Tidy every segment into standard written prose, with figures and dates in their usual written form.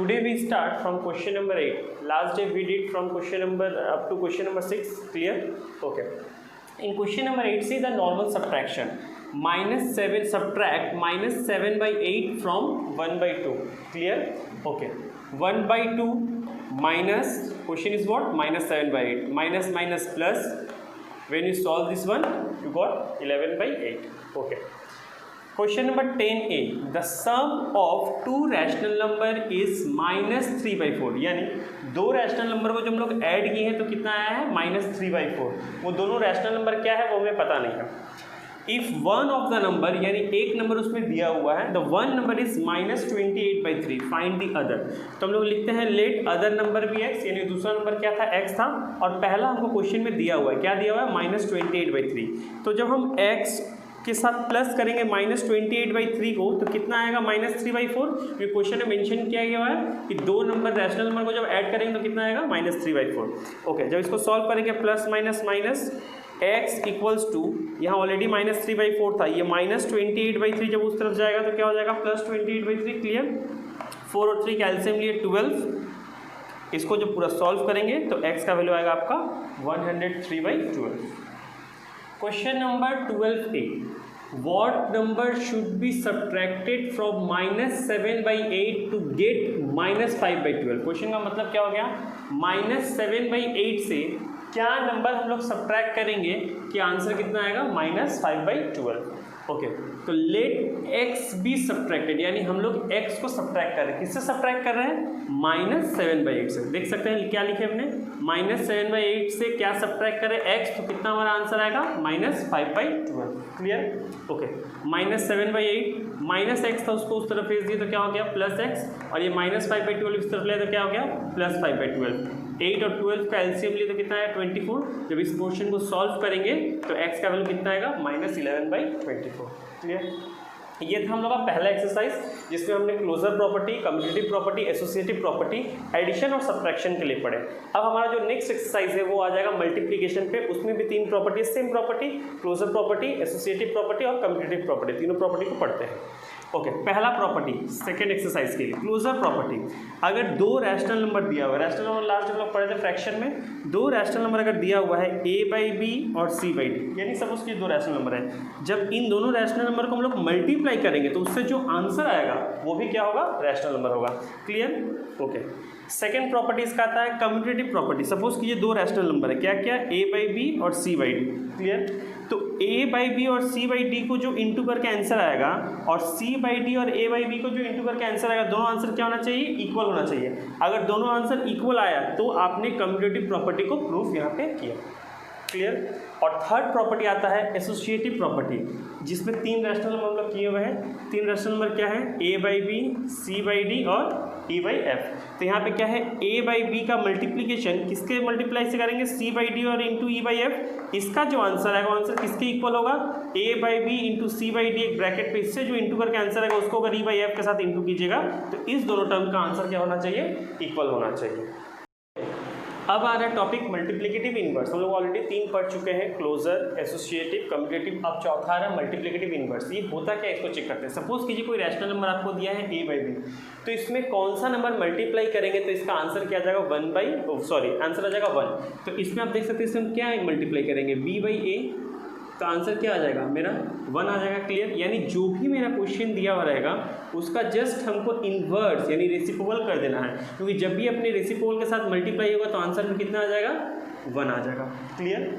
today we start from question number 8. Last day we did from question number up to question number 6. Clear? Okay. In question number 8, see the normal subtraction. -7 subtract -7 by 8 from 1 by 2. Clear? Okay. 1 by 2 minus, question is what? -7 by 8. Minus minus plus. When you solve this one, you got 11 by 8. Okay. Question number 10A. The sum of two rational number is -3 by 4. यानी दो rational number को जब हम लोग add किए हैं तो कितना आया है? -3 by 4. वो दोनों रैशनल नंबर क्या है वो हमें पता नहीं है. If one of the number, यानी एक नंबर उसमें दिया हुआ है, the one number is -28 by 3, find the other. तो हम लोग लिखते हैं लेट अदर नंबर भी x, यानी दूसरा नंबर क्या था? x था, और पहला हमको क्वेश्चन में दिया हुआ है, क्या दिया हुआ है? -28 by 3. तो जब हम x के साथ प्लस करेंगे -28 by 3 को, तो कितना आएगा? -3 by 4. ये क्वेश्चन में मेंशन किया गया है कि दो नंबर रैशनल नंबर को जब ऐड करेंगे तो कितना आएगा? -3 by 4. ओके, जब इसको सॉल्व करेंगे plus minus minus x equals to, यहाँ ऑलरेडी -3 by 4 था, ये -28 by 3 जब उस तरफ जाएगा तो क्या हो जाएगा? +28 by 3. क्लियर? 4 और 3 कैल्शियम लिए 12. इसको जब पूरा सॉल्व करेंगे तो x का वैल्यू आएगा आपका 103 by 12. Question number 12A. What number should be subtracted from -7 by 8 to get -5 by 12? Question का मतलब क्या हो गया? -7 by 8 से क्या नंबर हम लोग सब्ट्रैक्ट करेंगे कि आंसर कितना आएगा? -5 by 12. ओके, तो लेट x बी सब्ट्रैक्टेड, यानी हम लोग x को सब्ट्रैक्ट कर रहे हैं. किससे सब्ट्रैक्ट कर रहे हैं? -7 by 8 से. देख सकते हैं क्या लिखे हमने? -7 by 8 से क्या सब्ट्रैक्ट करें? x, तो कितना हमारा आंसर आएगा? -5 by 12. Clear? Okay, -7 by 8 -x था, उसको उस तरफ भेज दिए तो क्या हो गया? +x, और ये -5 by 12 इस तरफ ले तो क्या हो गया? +5 by 12. 8 और 12 का एलसीएम लिए तो कितना है? 24. जब इस क्वेश्चन को सॉल्व करेंगे तो x का वैल्यू कितना आएगा? -11 by 24. क्लियर? ये था हम लोग का पहला एक्सरसाइज, जिसमें हमने closure property, commutative property, associative property, addition और सब्ट्रैक्शन के लिए पढ़े. अब हमारा जो नेक्स्ट एक्सरसाइज है वो आ जाएगा मल्टीप्लिकेशन पे. उसमें भी तीन property, same property, closure property, associative property और कम्यूटेटिव प्रॉपर्टी, तीनों प्रॉपर्टी को पढ़ते हैं. ओके, पहला प्रॉपर्टी सेकेंड एक्सरसाइज के लिए क्लोजर प्रॉपर्टी. अगर दो रैशनल नंबर दिया हुआ है, रैशनल नंबर लास्ट हम लोग पढ़े थे फ्रैक्शन में, दो रैशनल नंबर अगर दिया हुआ है a बाई बी और c बाई डी, यानी सपोज कि दो रैशनल नंबर है, जब इन दोनों रैशनल नंबर को हम लोग मल्टीप्लाई करेंगे तो उससे जो आंसर आएगा वो भी क्या होगा? रैशनल नंबर होगा. क्लियर? ओके. सेकेंड प्रॉपर्टी इसका आता है कम्यूटेटिव प्रॉपर्टी. सपोज कि ये दो रैशनल नंबर है, क्या क्या? a बाई बी और c बाई डी. क्लियर? तो a बाई बी और c बाई डी को जो इंटू करके आंसर आएगा, और c बाई डी और a बाई बी को जो इंटू करके आंसर आएगा, दोनों आंसर क्या होना चाहिए? इक्वल होना चाहिए. अगर दोनों आंसर इक्वल आया तो आपने कम्यूटेटिव प्रॉपर्टी को प्रूफ यहाँ पे किया. क्लियर? और थर्ड प्रॉपर्टी आता है एसोसिएटिव प्रॉपर्टी, जिसमें तीन रैशनल नंबर हम लोग किए हुए हैं. तीन रैशनल नंबर क्या है? a by b, c by d और e बाई एफ. तो यहाँ पे क्या है? a बाई बी का मल्टीप्लिकेशन किसके मल्टीप्लाई से करेंगे? c बाई डी और इंटू e बाई एफ. इसका जो आंसर आएगा वो आंसर किसके इक्वल होगा? a by B into c by d, एक ब्रैकेट पे इससे जो इंटू करके आंसर आएगा उसको अगर e बाई एफ के साथ इंटू कीजिएगा तो इस दोनों टर्म का आंसर क्या होना चाहिए? इक्वल होना चाहिए. अब आ रहा है टॉपिक मल्टीप्लिकेटिव इनवर्स. हम लोग ऑलरेडी तीन पढ़ चुके हैं, क्लोजर, एसोसिएटिव, कम्यूटेटिव. अब चौथा आ रहा है मल्टीप्लिकेटिव इनवर्स. ये होता क्या है इसको चेक करते हैं. सपोज कीजिए कोई रैशनल नंबर आपको दिया है a बाई बी, तो इसमें कौन सा नंबर मल्टीप्लाई करेंगे तो इसका आंसर क्या आ जाएगा? आंसर आ जाएगा 1. तो इसमें आप देख सकते हैं इसमें क्या मल्टीप्लाई करेंगे? b बाई ए, तो आंसर क्या आ जाएगा? मेरा 1 आ जाएगा. क्लियर? यानी जो भी मेरा क्वेश्चन दिया हुआ रहेगा उसका जस्ट हमको इन्वर्स यानी रेसिप्रोकल कर देना है, क्योंकि जब भी अपने रेसिप्रोकल के साथ मल्टीप्लाई होगा तो आंसर में कितना आ जाएगा? 1 आ जाएगा. क्लियर?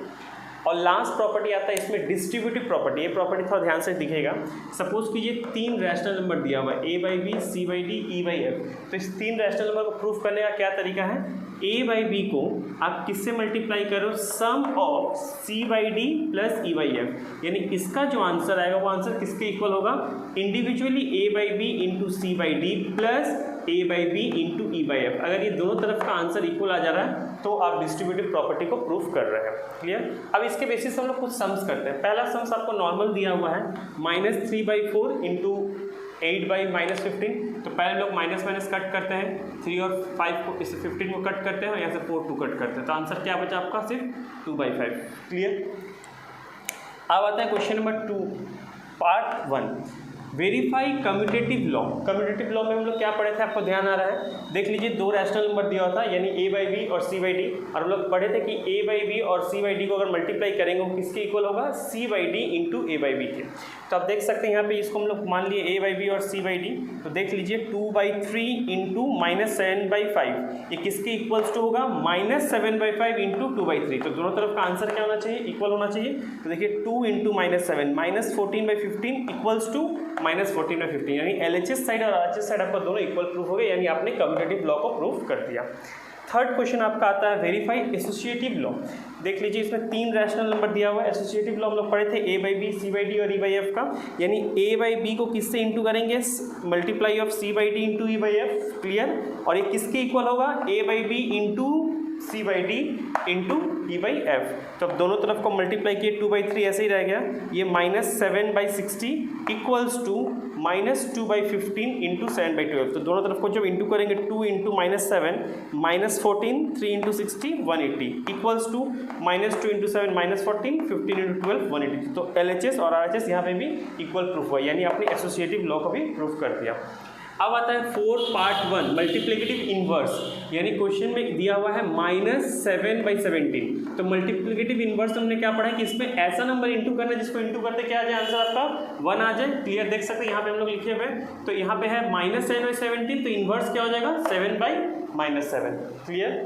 और लास्ट प्रॉपर्टी आता है इसमें डिस्ट्रीब्यूटिव प्रॉपर्टी. ये प्रॉपर्टी थोड़ा ध्यान से दिखेगा. सपोज कीजिए तीन रैशनल नंबर दिया हुआ है, a by b, c by d, e by F. तो इस तीन रैशनल नंबर को प्रूफ करने का क्या तरीका है? a बाई बी को आप किससे मल्टीप्लाई करो? Sum of c by D plus e by F. यानी इसका जो आंसर आएगा वो आंसर किसके इक्वल होगा? Individually a by B into c by D plus a by B into e by f. अगर ये दोनों तरफ का आंसर इक्वल आ जा रहा है तो आप डिस्ट्रीब्यूटिव प्रॉपर्टी को प्रूफ कर रहे हैं. क्लियर? अब इसके बेसिस हम लोग कुछ सम्स करते हैं. पहला सम्स आपको नॉर्मल दिया हुआ है, -3 बाई 4 इंटू 8 बाई -15. तो पहले लोग माइनस माइनस कट करते हैं, 3 और 5 को, इससे 15 को कट करते हैं, यहाँ से 4 2 कट करते हैं. तो आंसर क्या बचा आपका? सिर्फ 2 बाई 5. क्लियर? अब आता है question number 2 part 1. Verify commutative law. Commutative law में हम लोग क्या पढ़े थे, आपको ध्यान आ रहा है? देख लीजिए, दो रैशनल नंबर दिया होता है यानी a बाई बी और c बाई डी, और हम लोग पढ़े थे कि a बाई बी और c बाई डी को अगर मल्टीप्लाई करेंगे वो किसके इक्वल होगा, c by d into a by b के। तो आप देख सकते हैं यहाँ पे इसको हम लोग मान लिए a बाई बी और c बाई डी, तो देख लीजिए 2/3 इंटू -7/5 ये किसके इक्वल्स टू होगा, -7/5 इंटू 2/3। तो दोनों तरफ का आंसर क्या होना चाहिए, इक्वल होना चाहिए। तो देखिए 2 इंटू -7 -14/15 इक्वल्स टू -14/15, यानी LHS साइड और RHS साइड आपका दोनों इक्वल प्रूफ हो गए, यानी आपने कम्यूटेटिव लॉ को प्रूफ कर दिया। थर्ड क्वेश्चन आपका आता है वेरीफाई एसोसिएटिव लॉ। देख लीजिए, इसमें 3 रैशनल नंबर दिया हुआ है। एसोसिएटिव लॉ हम लोग पढ़े थे a by b, c by d और e बाई एफ का, यानी a बाई बी को किससे इंटू करेंगे, multiply of c by d into e by f, clear. और ये किसके इक्वल होगा, a by B into c by d into e by F. तो अब दोनों तरफ को मल्टीप्लाई किए, 2/3 ऐसे ही रह गया, ये -7/60 इक्वल्स टू -2/15 इंटू 7/12। तो दोनों तरफ को जब इंटू करेंगे, 2 into -7 -14, 3 into 60 180 equals to -2 into 7 -14, 15 into 12 180। तो LHS और RHS यहाँ पे भी इक्वल प्रूफ हुआ, यानी आपने एसोसिएटिव लॉ को भी प्रूफ कर दिया। अब आता है 4 पार्ट 1 मल्टीप्लिकेटिव इनवर्स, यानी क्वेश्चन में दिया हुआ है -7/17। तो मल्टीप्लिकेटिव इनवर्स हमने क्या पढ़ा है कि इसमें ऐसा नंबर इंटू करना है जिसको इंटू करते क्या आ जाए, आंसर आपका 1 आ जाए, क्लियर। देख सकते हैं यहाँ पे हम लोग लिखे हुए हैं, तो यहाँ पे है -7/17, तो इनवर्स क्या हो जाएगा, 7/-7, क्लियर,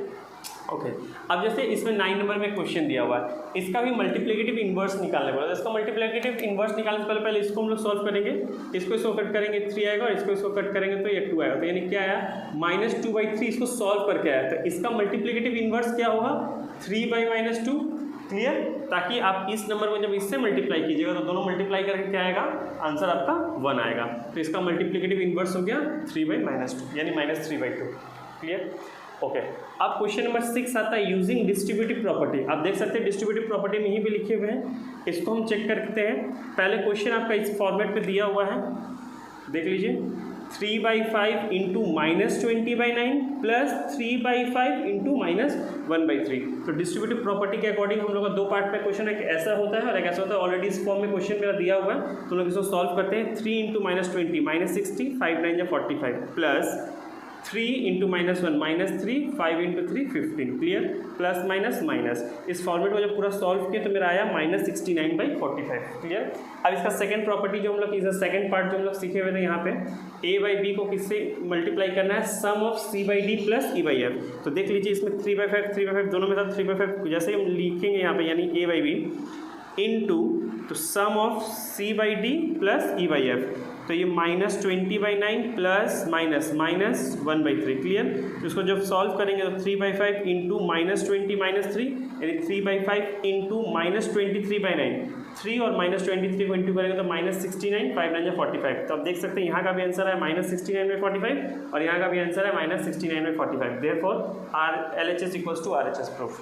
ओके। अब जैसे इसमें 9 नंबर में क्वेश्चन दिया हुआ है, इसका भी मल्टीप्लिकेटिव इनवर्स निकालने वाला है। इसका मल्टीप्लिकेटिव इनवर्स निकालने से पहले इसको हम लोग सॉल्व करेंगे। इसको कट करेंगे 3 आएगा, और इसको कट करेंगे तो ये 2 आएगा। तो यानी क्या आया, -2/3 इसको सॉल्व करके आया। तो इसका मल्टीप्लिकेटिव इनवर्स क्या होगा, 3/-2, क्लियर। ताकि आप इस नंबर को जब इससे मल्टीप्लाई कीजिएगा तो दोनों मल्टीप्लाई करके क्या आएगा, आंसर आपका 1 आएगा। तो इसका मल्टीप्लिकेटिव इनवर्स हो गया 3/-2, यानी -3/2, क्लियर, ओके। अब क्वेश्चन नंबर 6 आता है यूजिंग डिस्ट्रीब्यूटिव प्रॉपर्टी। आप देख सकते हैं डिस्ट्रीब्यूटिव प्रॉपर्टी में यहीं पे लिखे हुए हैं, इसको हम चेक करते हैं। पहले क्वेश्चन आपका इस फॉर्मेट पे दिया हुआ है, देख लीजिए, 3/5 इंटू -20/9 प्लस 3/5 इंटू -1/3। तो डिस्ट्रीब्यूटिव प्रॉपर्टी के अकॉर्डिंग हम लोग का 2 पार्ट में क्वेश्चन है, एक ऐसा होता है और एक ऐसा होता है। ऑलरेडी इस फॉर्म में क्वेश्चन मेरा दिया हुआ है, तो लोग इसको सॉल्व करते हैं। 3 into -20 -60, 5 9 45 plus 3 into -1 -3, 5 into 3 15, clear, plus minus. इस फॉर्मेट को जब पूरा सॉल्व किया तो मेरा आया -69/45, क्लियर। अब इसका सेकंड प्रॉपर्टी जो हम लोग इसका सेकंड पार्ट जो हम लोग सीखे हुए थे, यहाँ पे a बाई बी को किससे मल्टीप्लाई करना है, sum of c by D plus e by F. तो देख लीजिए इसमें 3/5 दोनों में था, 3/5 जैसे हम लिखेंगे यहाँ पे, यानी a बाई बी इंटू तो sum of c by D plus e by F. तो ये -20/9 प्लस -1/3, क्लियर। तो इसको जब सॉल्व करेंगे तो 3/5 इंटू -20 -3, यानी 3/5 इंटू -23/9, 3 और -23 को इंटू करेंगे तो -69, 5 9 45। तो आप देख सकते हैं यहाँ का भी आंसर है -69/45 और यहाँ का भी आंसर है -69/45। Therefore LHS equals to RHS proof.